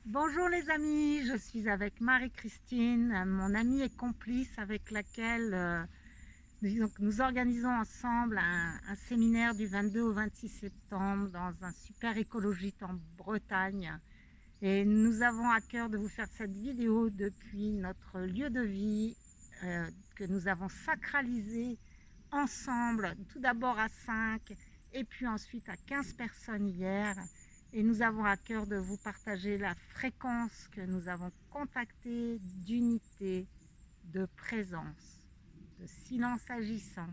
Bonjour les amis, je suis avec Marie-Christine, mon amie et complice avec laquelle nous organisons ensemble un séminaire du 22 au 26 septembre dans un super écologiste en Bretagne. Et nous avons à cœur de vous faire cette vidéo depuis notre lieu de vie que nous avons sacralisé ensemble, tout d'abord à 5 et puis ensuite à 15 personnes hier. Et nous avons à cœur de vous partager la fréquence que nous avons contactée d'unité, de présence, de silence agissant,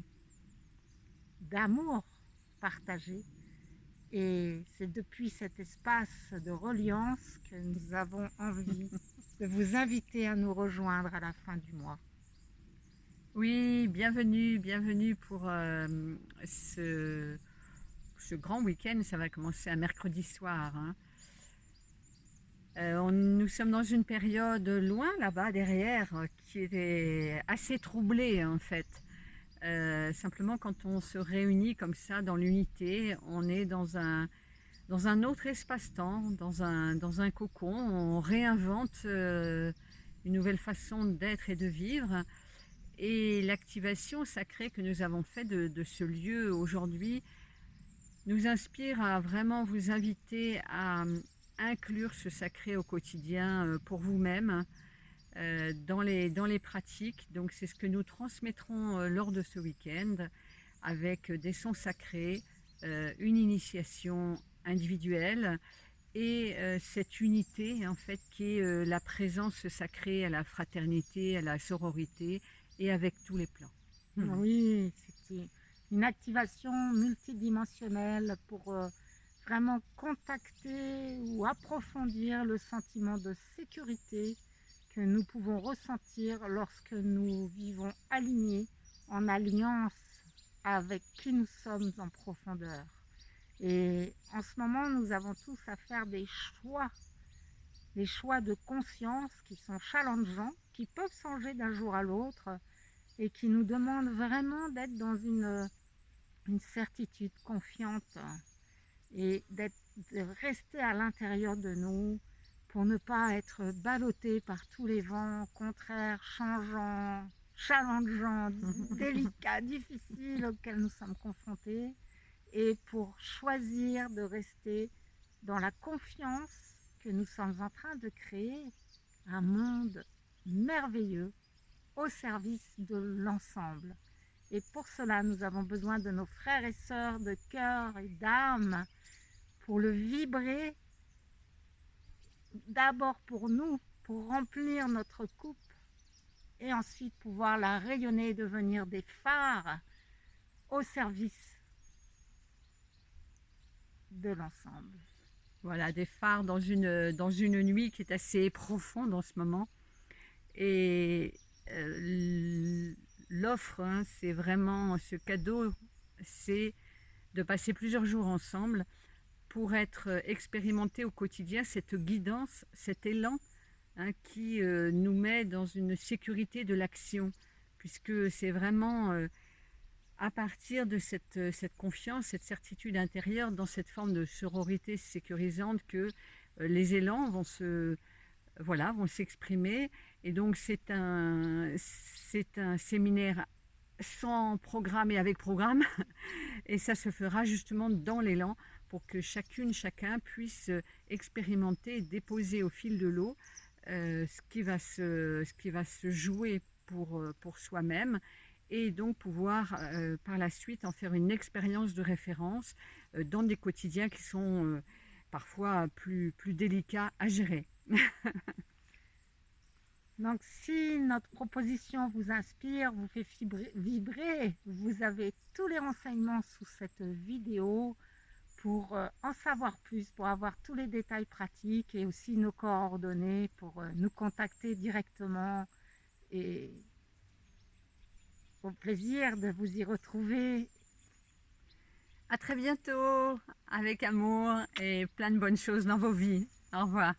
d'amour partagé. Et c'est depuis cet espace de reliance que nous avons envie de vous inviter à nous rejoindre à la fin du mois. Oui, bienvenue pour ce grand week-end. Ça va commencer un mercredi soir, hein. Nous sommes dans une période loin là-bas derrière qui est assez troublée en fait. Simplement quand on se réunit comme ça dans l'unité, on est dans un autre espace-temps, dans un cocon. On réinvente une nouvelle façon d'être et de vivre. Et l'activation sacrée que nous avons faite de ce lieu aujourd'hui nous inspire à vraiment vous inviter à inclure ce sacré au quotidien pour vous-même, dans les pratiques. Donc c'est ce que nous transmettrons lors de ce week-end avec des sons sacrés, une initiation individuelle et cette unité en fait qui est la présence sacrée à la fraternité, à la sororité et avec tous les plans. Oui, c'était une activation multidimensionnelle pour vraiment contacter ou approfondir le sentiment de sécurité que nous pouvons ressentir lorsque nous vivons alignés, en alliance avec qui nous sommes en profondeur. Et en ce moment, nous avons tous à faire des choix de conscience qui sont challengeants, qui peuvent changer d'un jour à l'autre et qui nous demandent vraiment d'être dans une certitude confiante et de rester à l'intérieur de nous pour ne pas être ballottés par tous les vents contraires, changeants, challengeants, délicats, difficiles auxquels nous sommes confrontés, et pour choisir de rester dans la confiance que nous sommes en train de créer un monde merveilleux au service de l'ensemble. Et pour cela, nous avons besoin de nos frères et sœurs de cœur et d'âme pour le vibrer, d'abord pour nous, pour remplir notre coupe, et ensuite pouvoir la rayonner et devenir des phares au service de l'ensemble. Voilà, des phares dans une nuit qui est assez profonde en ce moment. Et l'offre, hein, c'est vraiment ce cadeau, c'est de passer plusieurs jours ensemble pour être expérimenté au quotidien, cette guidance, cet élan, hein, qui nous met dans une sécurité de l'action, puisque c'est vraiment à partir de cette confiance, cette certitude intérieure, dans cette forme de sororité sécurisante que les élans vont s'exprimer. Et donc c'est un séminaire sans programme et avec programme. Et ça se fera justement dans l'élan pour que chacun puisse expérimenter et déposer au fil de l'eau ce qui va se jouer pour soi-même, et donc pouvoir par la suite en faire une expérience de référence dans des quotidiens qui sont parfois plus délicats à gérer. Donc si notre proposition vous inspire, vous fait vibrer, vous avez tous les renseignements sous cette vidéo pour en savoir plus, pour avoir tous les détails pratiques et aussi nos coordonnées pour nous contacter directement, et au plaisir de vous y retrouver. À très bientôt, avec amour et plein de bonnes choses dans vos vies. Au revoir.